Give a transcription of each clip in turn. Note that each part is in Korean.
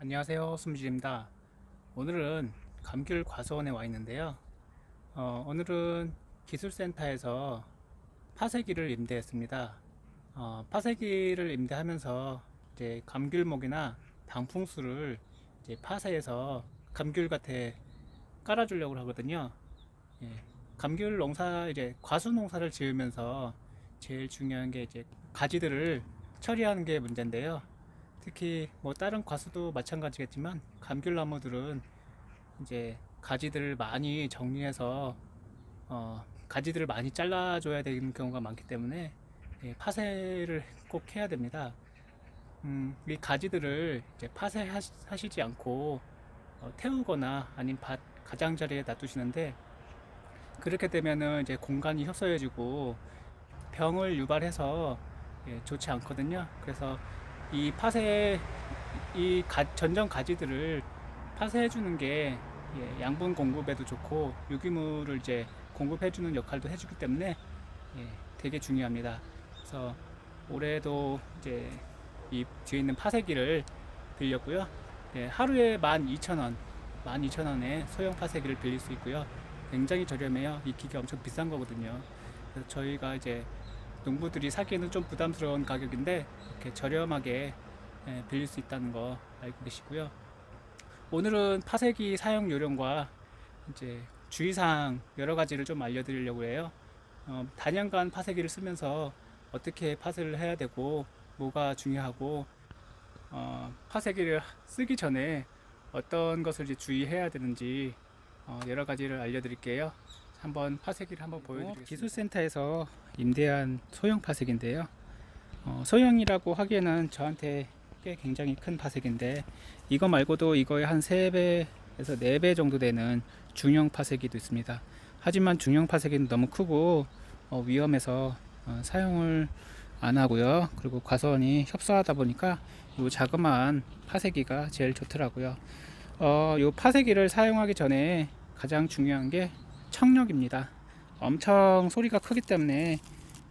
안녕하세요, 숨질입니다. 오늘은 감귤 과수원에 와 있는데요. 오늘은 기술센터에서 파쇄기를 임대했습니다. 파쇄기를 임대하면서 이제 감귤목이나 방풍수를 이제 파쇄해서 감귤밭에 깔아주려고 하거든요. 예, 감귤 농사 이제 과수 농사를 지으면서 제일 중요한 게 이제 가지들을 처리하는 게 문제인데요. 특히 뭐 다른 과수도 마찬가지겠지만 감귤나무들은 이제 가지들을 많이 정리해서 가지들을 많이 잘라줘야 되는 경우가 많기 때문에 파쇄를 꼭 해야 됩니다. 이 가지들을 이제 파쇄하시지 않고 태우거나 아니면 밭 가장자리에 놔두시는데, 그렇게 되면은 이제 공간이 협소해지고 병을 유발해서 좋지 않거든요. 그래서 이 파쇄 전정 가지들을 파쇄해 주는 게 양분 공급에도 좋고 유기물을 이제 공급해 주는 역할도 해주기 때문에 되게 중요합니다. 그래서 올해도 이제 이 뒤에 있는 파쇄기를 빌렸고요. 하루에 12,000원, 12,000원에 소형 파쇄기를 빌릴 수 있고요. 굉장히 저렴해요. 이 기계 엄청 비싼 거거든요. 그래서 저희가 이제 농부들이 사기에는 좀 부담스러운 가격인데 이렇게 저렴하게 빌릴 수 있다는 거 알고 계시고요. 오늘은 파쇄기 사용 요령과 이제 주의사항 여러 가지를 좀 알려드리려고 해요. 단연간 파쇄기를 쓰면서 어떻게 파쇄를 해야 되고 뭐가 중요하고 파쇄기를 쓰기 전에 어떤 것을 이제 주의해야 되는지 여러 가지를 알려드릴게요. 한번 파쇄기를 한번 보여드리겠습니다. 기술센터에서 임대한 소형 파쇄기인데요. 소형이라고 하기에는 저한테 꽤 굉장히 큰 파쇄기인데, 이거 말고도 이거의 한 3배에서 4배 정도 되는 중형 파쇄기도 있습니다. 하지만 중형 파쇄기는 너무 크고 위험해서 사용을 안 하고요. 그리고 과수원이 협소하다 보니까 이 자그마한 파쇄기가 제일 좋더라고요. 이 파쇄기를 사용하기 전에 가장 중요한 게 청력입니다. 엄청 소리가 크기 때문에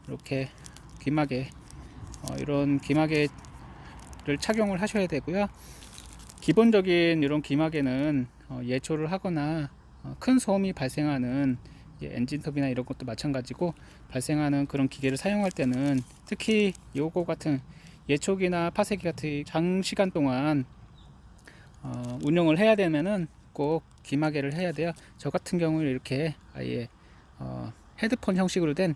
이렇게 귀마개, 이런 귀마개를 착용을 하셔야 되고요. 기본적인 이런 귀마개는 예초를 하거나 큰 소음이 발생하는 엔진톱이나 이런 것도 마찬가지고, 발생하는 그런 기계를 사용할 때는 특히 요거 같은 예초기나 파쇄기 같은 장시간 동안 운영을 해야 되면은 꼭 귀마개를 해야 돼요. 저 같은 경우는 이렇게 아예 헤드폰 형식으로 된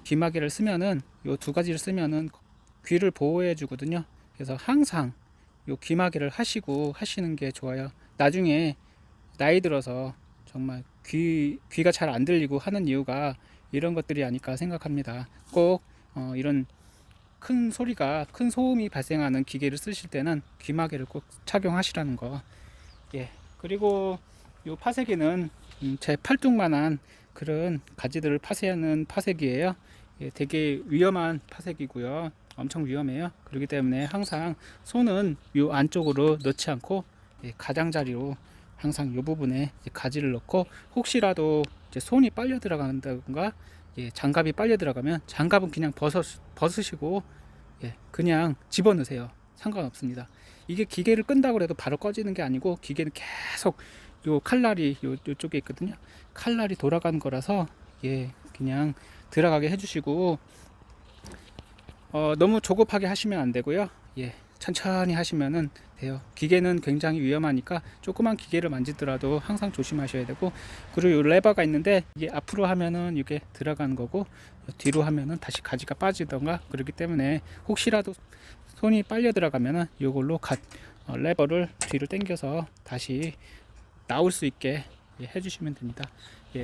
귀마개를 쓰면은, 요 두 가지를 쓰면은 귀를 보호해 주거든요. 그래서 항상 요 귀마개를 하시는 게 좋아요. 나중에 나이 들어서 정말 귀가 잘 안 들리고 하는 이유가 이런 것들이 아닐까 생각합니다. 꼭 이런 큰 소리가, 큰 소음이 발생하는 기계를 쓰실 때는 귀마개를 꼭 착용하시라는 거. 그리고 이 파쇄기는 제 팔뚝만한 그런 가지들을 파쇄하는 파쇄기예요. 되게 위험한 파쇄기고요. 엄청 위험해요. 그렇기 때문에 항상 손은 이 안쪽으로 넣지 않고 가장자리로 항상 이 부분에 가지를 넣고, 혹시라도 손이 빨려 들어간다든가 장갑이 빨려 들어가면 장갑은 그냥 벗으시고 그냥 집어넣으세요. 상관없습니다. 이게 기계를 끈다고 해도 바로 꺼지는 게 아니고, 기계는 계속 요 칼날이 요쪽에 있거든요. 칼날이 돌아가는 거라서 그냥 들어가게 해주시고, 너무 조급하게 하시면 안 되고요. 천천히 하시면은 돼요. 기계는 굉장히 위험하니까 조그만 기계를 만지더라도 항상 조심하셔야 되고, 그리고 이 레버가 있는데 이게 앞으로 하면은 이게 들어가는 거고, 뒤로 하면은 다시 가지가 빠지던가 그렇기 때문에 혹시라도 손이 빨려 들어가면은 이걸로 레버를 뒤로 당겨서 다시 나올 수 있게 해주시면 됩니다.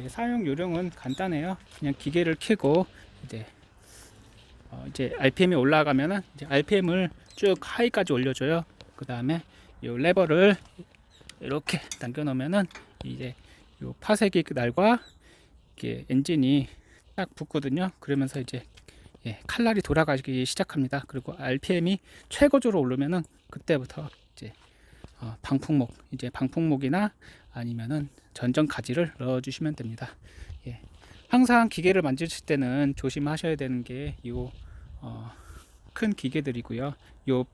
사용 요령은 간단해요. 그냥 기계를 켜고 이제 RPM이 올라가면은 이제 RPM을 쭉 하이까지 올려줘요. 그 다음에 이 레버를 이렇게 당겨 놓으면은 이제 요 파쇄기 날과 이게 엔진이 딱 붙거든요. 그러면서 이제 칼날이 돌아가기 시작합니다. 그리고 RPM이 최고조로 오르면은 그때부터 이제 방풍목이나 아니면은 전정 가지를 넣어 주시면 됩니다. 항상 기계를 만지실 때는 조심하셔야 되는 게 큰 기계들이고요. 요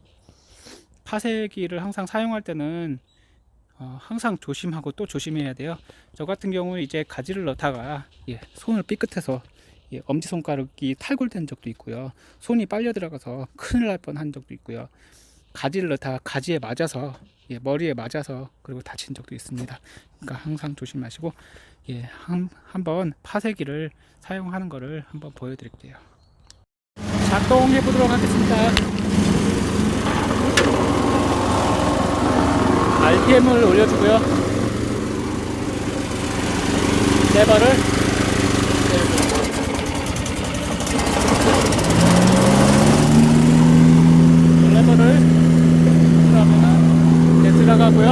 파쇄기를 항상 사용할 때는 항상 조심하고 또 조심해야 돼요. 저 같은 경우 이제 가지를 넣다가 손을 삐끗해서 엄지손가락이 탈골된 적도 있고요. 손이 빨려 들어가서 큰일 날 뻔한 적도 있고요. 가지를 넣다가 가지에 맞아서 머리에 맞아서 그리고 다친 적도 있습니다. 그러니까 항상 조심하시고 한번 파쇄기를 사용하는 거를 한번 보여드릴게요. 작동해 보도록 하겠습니다. RPM을 올려주고요. 레버를 들어가면은 들어가고요.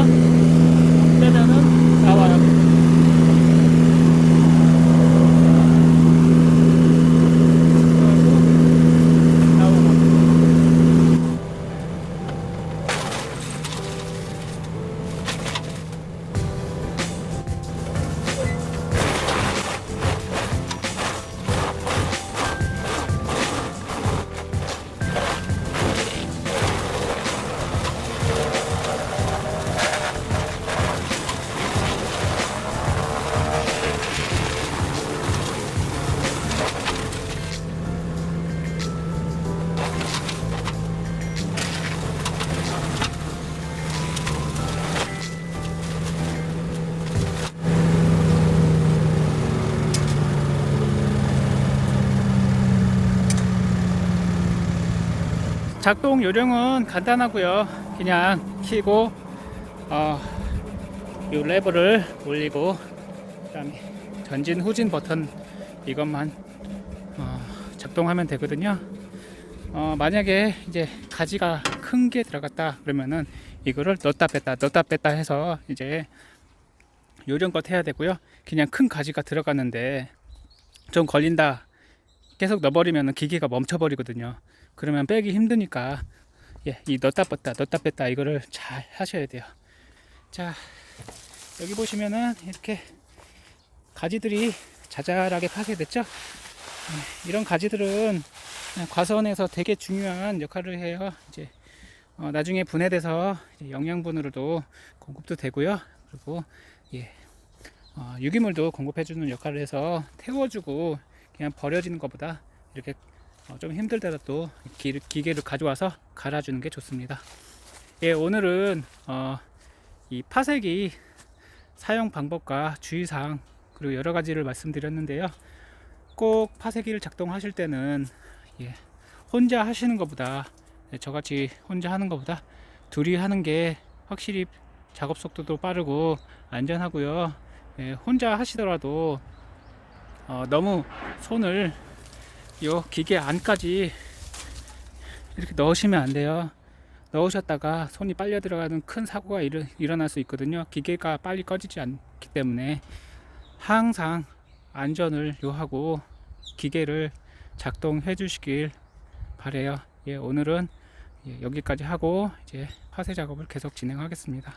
빼면은 나와요. 작동 요령은 간단하고요. 그냥 키고 이 레버를 올리고 그다음에 전진 후진 버튼 이것만 작동하면 되거든요. 만약에 이제 가지가 큰 게 들어갔다 그러면은 이거를 넣었다 뺐다 해서 이제 요령껏 해야 되고요. 그냥 큰 가지가 들어갔는데 좀 걸린다 계속 넣어버리면 기계가 멈춰버리거든요. 그러면 빼기 힘드니까 이 넣었다 뺐다 이거를 잘 하셔야 돼요. 자, 여기 보시면은 이렇게 가지들이 자잘하게 파쇄됐죠. 이런 가지들은 과수원에서 되게 중요한 역할을 해요. 이제 나중에 분해돼서 영양분으로도 공급도 되고요. 그리고 유기물도 공급해주는 역할을 해서 태워주고 그냥 버려지는 것보다 이렇게 좀 힘들더라도 기계를 가져와서 갈아주는 게 좋습니다. 오늘은 이 파쇄기 사용 방법과 주의사항 그리고 여러 가지를 말씀드렸는데요. 꼭 파쇄기를 작동하실 때는 혼자 하시는 것보다 저같이 혼자 하는 것보다 둘이 하는 게 확실히 작업 속도도 빠르고 안전하고요. 혼자 하시더라도 너무 손을 요 기계 안까지 이렇게 넣으시면 안 돼요. 넣으셨다가 손이 빨려 들어가는 큰 사고가 일어날 수 있거든요. 기계가 빨리 꺼지지 않기 때문에 항상 안전을 요하고 기계를 작동해 주시길 바래요. 오늘은 여기까지 하고 이제 파쇄 작업을 계속 진행하겠습니다.